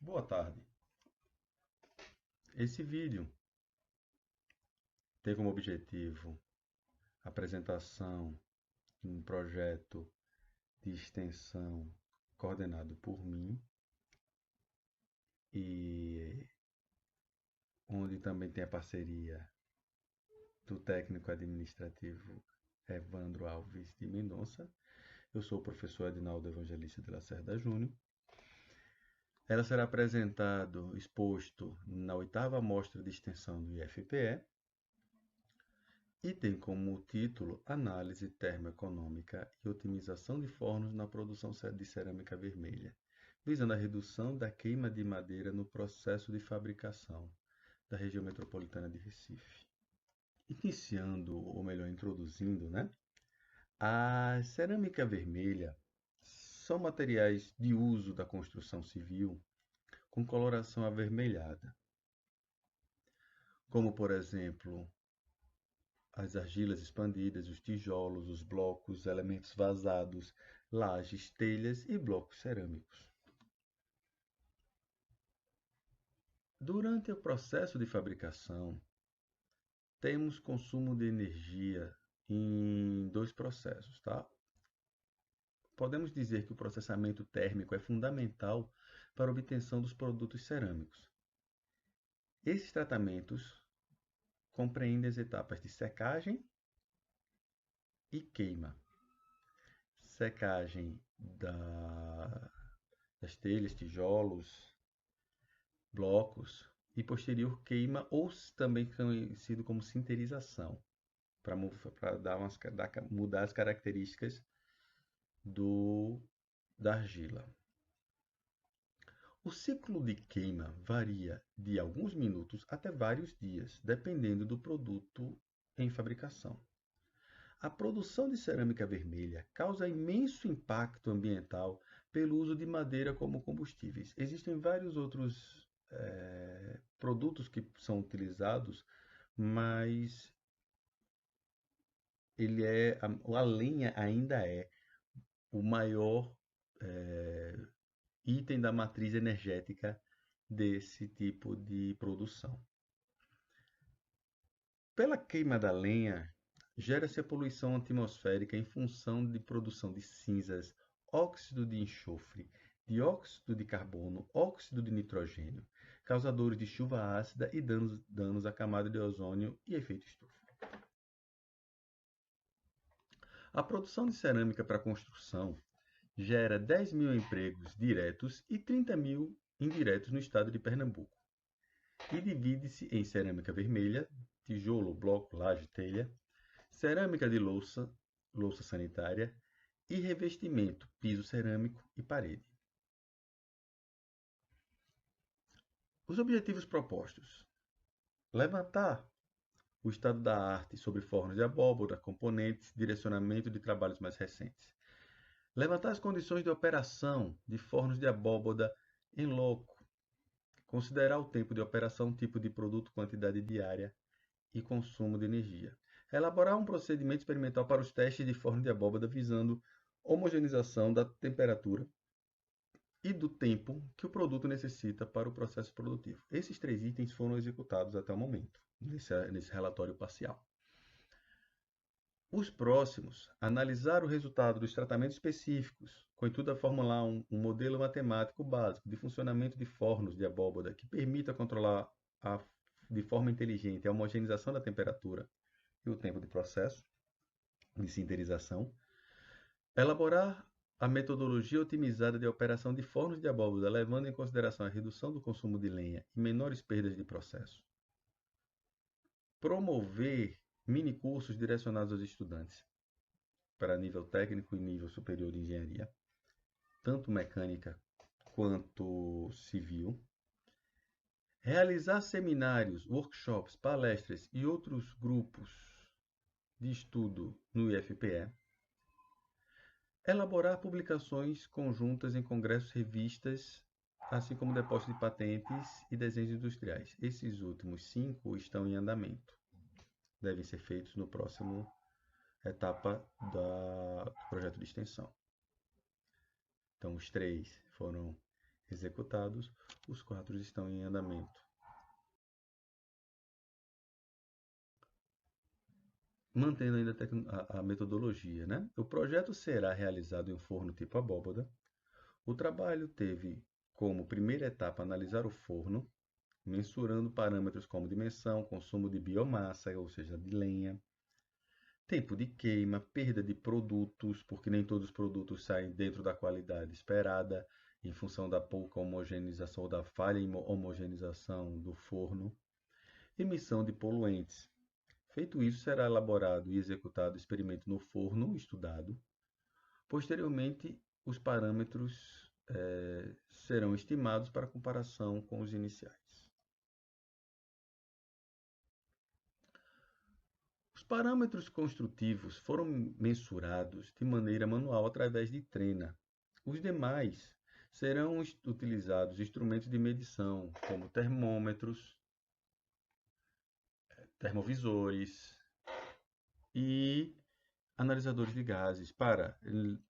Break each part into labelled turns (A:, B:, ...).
A: Boa tarde. Esse vídeo tem como objetivo a apresentação de um projeto de extensão coordenado por mim e onde também tem a parceria do técnico administrativo Evandro Alves de Mendonça. Eu sou o professor Adinaldo Evangelista de Lacerda Júnior. Ela será exposto na 8ª Mostra de Extensão do IFPE e tem como título Análise Termoeconômica e Otimização de Fornos na Produção de Cerâmica Vermelha, visando a redução da queima de madeira no processo de fabricação da região metropolitana de Recife. Iniciando, ou melhor, introduzindo, a cerâmica vermelha são materiais de uso da construção civil com coloração avermelhada, como, por exemplo, as argilas expandidas, os tijolos, os blocos, elementos vazados, lajes, telhas e blocos cerâmicos. Durante o processo de fabricação, temos consumo de energia em dois processos, tá? Podemos dizer que o processamento térmico é fundamental para a obtenção dos produtos cerâmicos. Esses tratamentos compreendem as etapas de secagem e queima. Secagem das telhas, tijolos, blocos e posterior queima, ou também conhecido como sinterização, para mudar as características da argila. O ciclo de queima varia de alguns minutos até vários dias, dependendo do produto em fabricação. A produção de cerâmica vermelha causa imenso impacto ambiental pelo uso de madeira como combustíveis. Existem vários outros produtos que são utilizados, mas a lenha ainda é o maior item da matriz energética desse tipo de produção. Pela queima da lenha, gera-se a poluição atmosférica em função de produção de cinzas, óxido de enxofre, dióxido de carbono, óxido de nitrogênio, causadores de chuva ácida e danos à camada de ozônio e efeito estufa. A produção de cerâmica para construção gera 10.000 empregos diretos e 30.000 indiretos no estado de Pernambuco. E divide-se em cerâmica vermelha, tijolo, bloco, laje, telha, cerâmica de louça, louça sanitária e revestimento, piso cerâmico e parede. Os objetivos propostos: levantar o estado da arte sobre fornos de abóbora, componentes, direcionamento de trabalhos mais recentes. Levantar as condições de operação de fornos de abóbora em loco. Considerar o tempo de operação, tipo de produto, quantidade diária e consumo de energia. Elaborar um procedimento experimental para os testes de forno de abóbora visando homogeneização da temperatura e do tempo que o produto necessita para o processo produtivo. Esses 3 itens foram executados até o momento, nesse relatório parcial. Os próximos, analisar o resultado dos tratamentos específicos, com o intuito de formular um modelo matemático básico de funcionamento de fornos de abóbora que permita controlar de forma inteligente a homogeneização da temperatura e o tempo de processo de sinterização. Elaborar a metodologia otimizada de operação de fornos de abóbora, levando em consideração a redução do consumo de lenha e menores perdas de processo. Promover minicursos direcionados aos estudantes para nível técnico e nível superior de engenharia, tanto mecânica quanto civil. Realizar seminários, workshops, palestras e outros grupos de estudo no IFPE. Elaborar publicações conjuntas em congressos, revistas, assim como depósito de patentes e desenhos industriais. Esses últimos 5 estão em andamento. Devem ser feitos no próximo etapa do projeto de extensão. Então, os 3 foram executados, os 4 estão em andamento. Mantendo ainda a metodologia, né? O projeto será realizado em um forno tipo abóbada. O trabalho teve como primeira etapa analisar o forno, mensurando parâmetros como dimensão, consumo de biomassa, ou seja, de lenha, tempo de queima, perda de produtos, porque nem todos os produtos saem dentro da qualidade esperada, em função da pouca homogeneização ou da falha em homogeneização do forno, emissão de poluentes. Feito isso, será elaborado e executado o experimento no forno estudado. Posteriormente, os parâmetros serão estimados para comparação com os iniciais. Os parâmetros construtivos foram mensurados de maneira manual através de trena. Os demais serão utilizados instrumentos de medição, como termômetros, termovisores e analisadores de gases para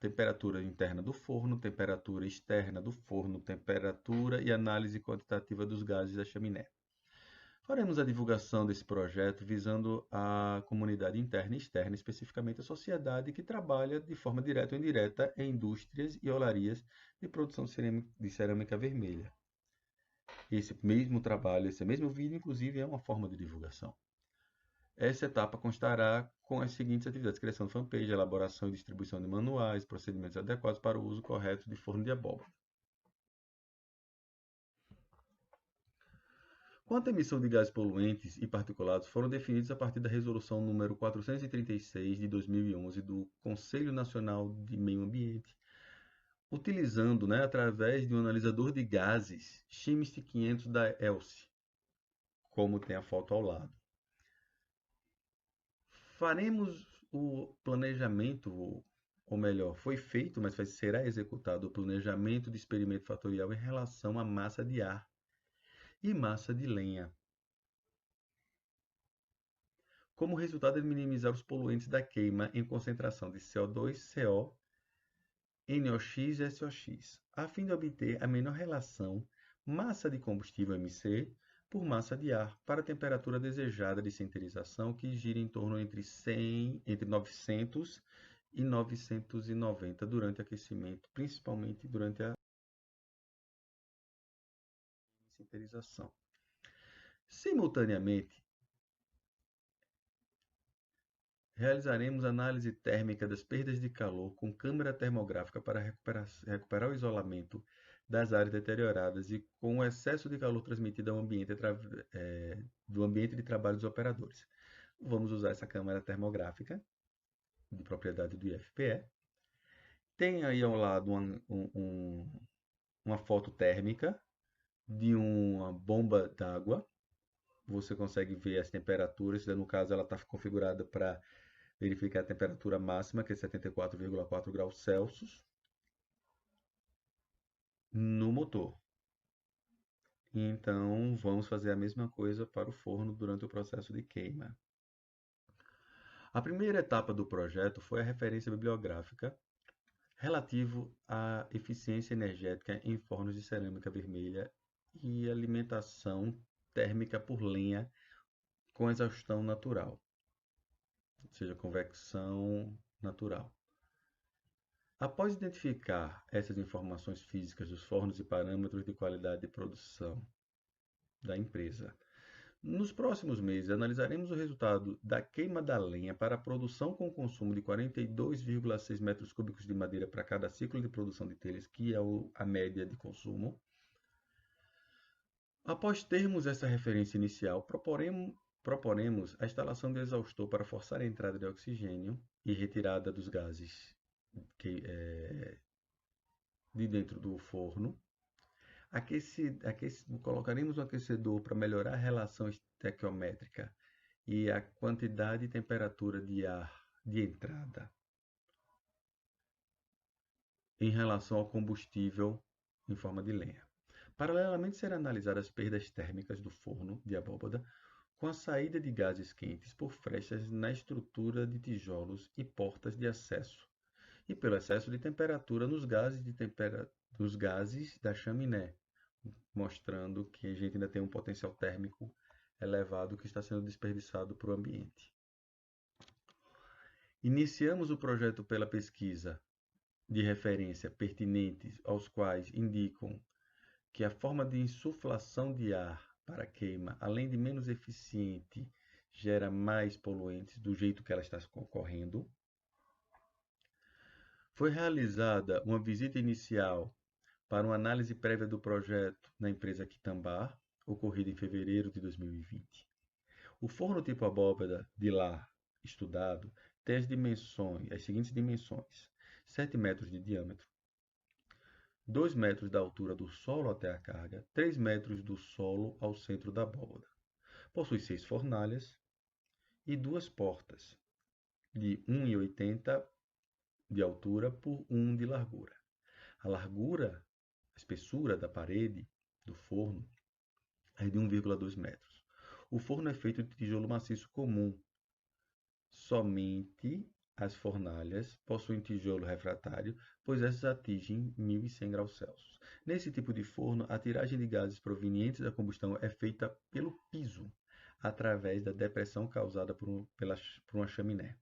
A: temperatura interna do forno, temperatura externa do forno, temperatura e análise quantitativa dos gases da chaminé. Faremos a divulgação desse projeto visando a comunidade interna e externa, especificamente a sociedade que trabalha de forma direta ou indireta em indústrias e olarias de produção de cerâmica vermelha. Esse mesmo trabalho, esse mesmo vídeo, inclusive, é uma forma de divulgação. Essa etapa constará com as seguintes atividades: criação de fanpage, elaboração e distribuição de manuais, procedimentos adequados para o uso correto de forno de abóbora. Quanto à emissão de gases poluentes e particulados, foram definidos a partir da Resolução número 436 de 2011 do Conselho Nacional de Meio Ambiente, utilizando, através de um analisador de gases, Chemist 500 da ELSE, como tem a foto ao lado. Faremos o planejamento, ou melhor, foi feito, mas será executado o planejamento de experimento fatorial em relação à massa de ar e massa de lenha. Como resultado, é minimizar os poluentes da queima em concentração de CO2, CO, NOx e SOx, a fim de obter a menor relação massa de combustível MC por massa de ar para a temperatura desejada de sinterização, que gira em torno entre 900 e 990 durante o aquecimento, principalmente durante a sinterização. Simultaneamente, realizaremos análise térmica das perdas de calor com câmara termográfica para recuperar o isolamento das áreas deterioradas e com o excesso de calor transmitido ao ambiente do ambiente de trabalho dos operadores. Vamos usar essa câmara termográfica de propriedade do IFPE. Tem aí ao lado uma foto térmica de uma bomba d'água. Você consegue ver as temperaturas. No caso, ela está configurada para verificar a temperatura máxima, que é 74,4 graus Celsius, no motor. Então, vamos fazer a mesma coisa para o forno durante o processo de queima. A primeira etapa do projeto foi a referência bibliográfica relativo à eficiência energética em fornos de cerâmica vermelha e alimentação térmica por lenha com exaustão natural, ou seja, convecção natural. Após identificar essas informações físicas dos fornos e parâmetros de qualidade de produção da empresa, nos próximos meses analisaremos o resultado da queima da lenha para a produção com consumo de 42,6 metros cúbicos de madeira para cada ciclo de produção de telhas, que é a média de consumo. Após termos essa referência inicial, proporemos a instalação de exaustor para forçar a entrada de oxigênio e retirada dos gases de dentro do forno. Colocaremos um aquecedor para melhorar a relação estequiométrica e a quantidade e temperatura de ar de entrada em relação ao combustível em forma de lenha. Paralelamente, será analisadas as perdas térmicas do forno de abóbada com a saída de gases quentes por frestas na estrutura de tijolos e portas de acesso, e pelo excesso de temperatura nos gases dos gases da chaminé, mostrando que a gente ainda tem um potencial térmico elevado que está sendo desperdiçado para o ambiente. Iniciamos o projeto pela pesquisa de referência pertinentes aos quais indicam que a forma de insuflação de ar para queima, além de menos eficiente, gera mais poluentes do jeito que ela está ocorrendo. Foi realizada uma visita inicial para uma análise prévia do projeto na empresa Quitambá, ocorrida em fevereiro de 2020. O forno tipo abóbada de lar estudado tem as seguintes dimensões: 7 metros de diâmetro, 2 metros da altura do solo até a carga, 3 metros do solo ao centro da abóbada. Possui 6 fornalhas e 2 portas, de 1,80 de altura por 1 de largura. A largura, a espessura da parede do forno é de 1,2 metros. O forno é feito de tijolo maciço comum. Somente as fornalhas possuem tijolo refratário, pois essas atingem 1100 graus Celsius. Nesse tipo de forno, a tiragem de gases provenientes da combustão é feita pelo piso, através da depressão causada por uma chaminé.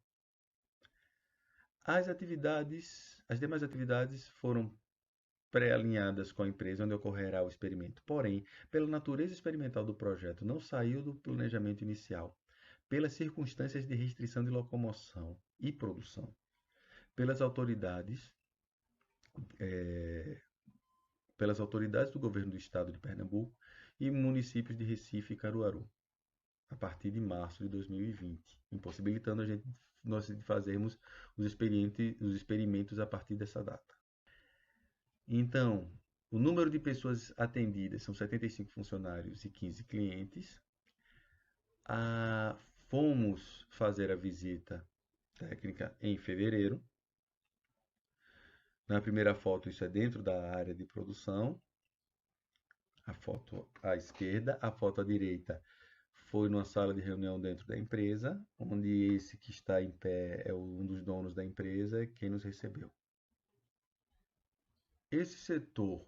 A: As demais atividades foram pré-alinhadas com a empresa onde ocorrerá o experimento. Porém, pela natureza experimental do projeto, não saiu do planejamento inicial, pelas circunstâncias de restrição de locomoção e produção, pelas autoridades, eh, pelas autoridades do governo do estado de Pernambuco e municípios de Recife e Caruaru, a partir de março de 2020, impossibilitando nós de fazermos os experimentos a partir dessa data. Então, o número de pessoas atendidas são 75 funcionários e 15 clientes. Fomos fazer a visita técnica em fevereiro. Na primeira foto, isso é dentro da área de produção. A foto à esquerda. A foto à direita foi numa sala de reunião dentro da empresa, onde esse que está em pé é um dos donos da empresa, quem nos recebeu. Esse setor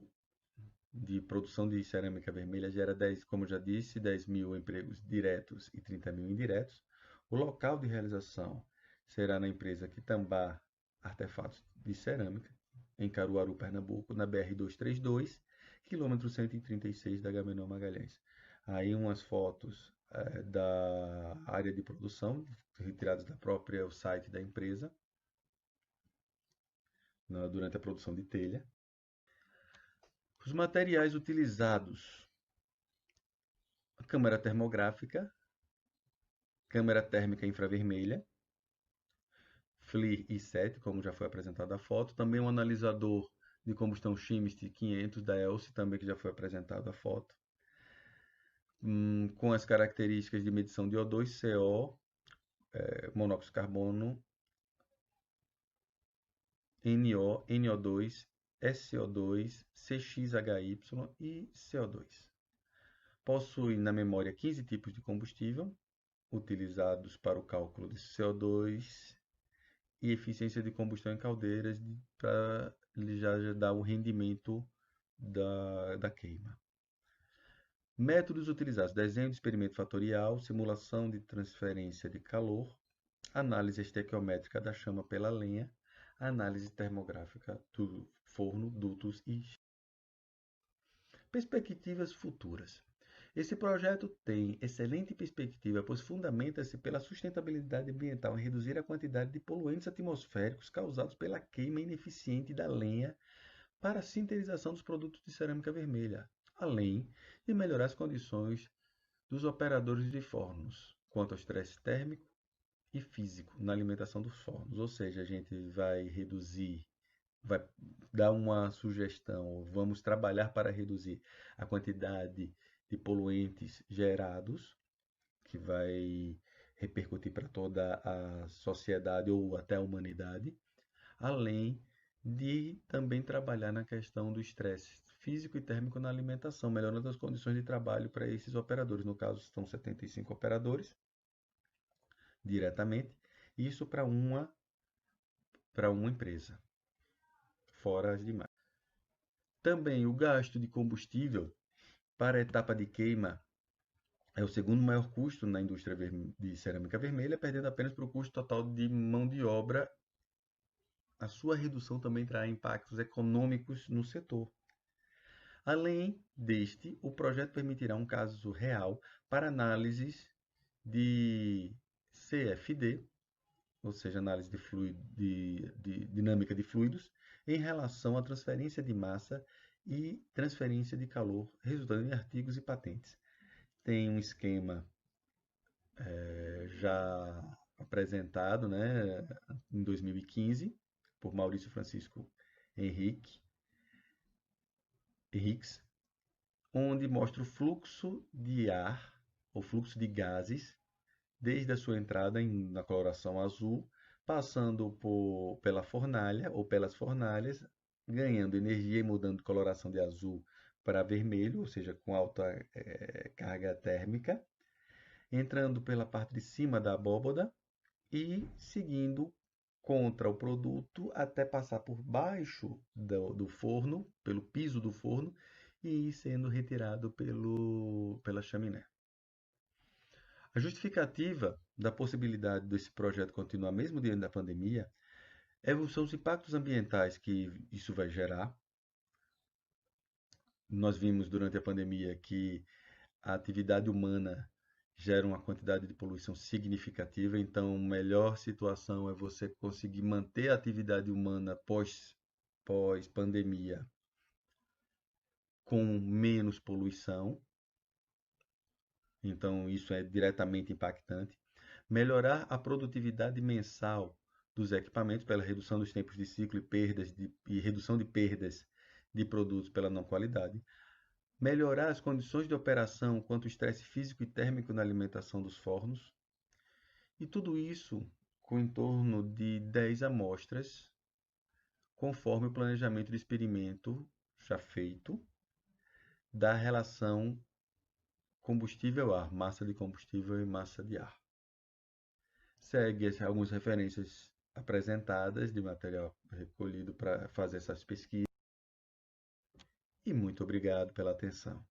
A: de produção de cerâmica vermelha gera 10, como eu já disse, 10 mil empregos diretos e 30 mil indiretos. O local de realização será na empresa Quitambá Artefatos de Cerâmica, em Caruaru, Pernambuco, na BR-232, quilômetro 136 da Agamenon Magalhães. Aí umas fotos da área de produção, retiradas da própria site da empresa, durante a produção de telha. Os materiais utilizados: a câmara termográfica, câmara térmica infravermelha, FLIR I7, como já foi apresentada a foto, também um analisador de combustão Chemist 500 da ELSE, também que já foi apresentada a foto, com as características de medição de O2, CO, monóxido de carbono, NO, NO2, SO2, CXHY e CO2. Possui na memória 15 tipos de combustível utilizados para o cálculo de CO2 e eficiência de combustão em caldeiras para já dar o rendimento da queima. Métodos utilizados: desenho de experimento fatorial, simulação de transferência de calor, análise estequiométrica da chama pela lenha, análise termográfica do forno, dutos e perspectivas futuras. Esse projeto tem excelente perspectiva, pois fundamenta-se pela sustentabilidade ambiental em reduzir a quantidade de poluentes atmosféricos causados pela queima ineficiente da lenha para a sintetização dos produtos de cerâmica vermelha, além de melhorar as condições dos operadores de fornos, quanto ao estresse térmico e físico na alimentação dos fornos. Ou seja, a gente vai dar uma sugestão, vamos trabalhar para reduzir a quantidade de poluentes gerados, que vai repercutir para toda a sociedade ou até a humanidade, além de também trabalhar na questão do estresse físico e térmico na alimentação, melhorando as condições de trabalho para esses operadores. No caso, estão 75 operadores diretamente, isso para uma empresa, fora as demais. Também o gasto de combustível para a etapa de queima é o segundo maior custo na indústria de cerâmica vermelha, perdendo apenas para o custo total de mão de obra. A sua redução também trará impactos econômicos no setor. Além deste, o projeto permitirá um caso real para análises de CFD, ou seja, análise de dinâmica de fluidos, em relação à transferência de massa e transferência de calor, resultando em artigos e patentes. Tem um esquema já apresentado, né, em 2015 por Maurício Francisco Henriques, onde mostra o fluxo de ar, ou fluxo de gases, desde a sua entrada na coloração azul, passando pela fornalha ou pelas fornalhas, ganhando energia e mudando de coloração de azul para vermelho, ou seja, com alta carga térmica, entrando pela parte de cima da abóboda e seguindo contra o produto até passar por baixo do forno, pelo piso do forno, e ir sendo retirado pela chaminé. A justificativa da possibilidade desse projeto continuar mesmo diante da pandemia são os impactos ambientais que isso vai gerar. Nós vimos durante a pandemia que a atividade humana gera uma quantidade de poluição significativa, então a melhor situação é você conseguir manter a atividade humana pós-pandemia com menos poluição, então isso é diretamente impactante. Melhorar a produtividade mensal dos equipamentos pela redução dos tempos de ciclo e redução de perdas de produtos pela não qualidade. Melhorar as condições de operação quanto ao estresse físico e térmico na alimentação dos fornos. E tudo isso com em torno de 10 amostras, conforme o planejamento de experimento já feito da relação combustível-ar, massa de combustível e massa de ar. Segue algumas referências apresentadas de material recolhido para fazer essas pesquisas. E muito obrigado pela atenção.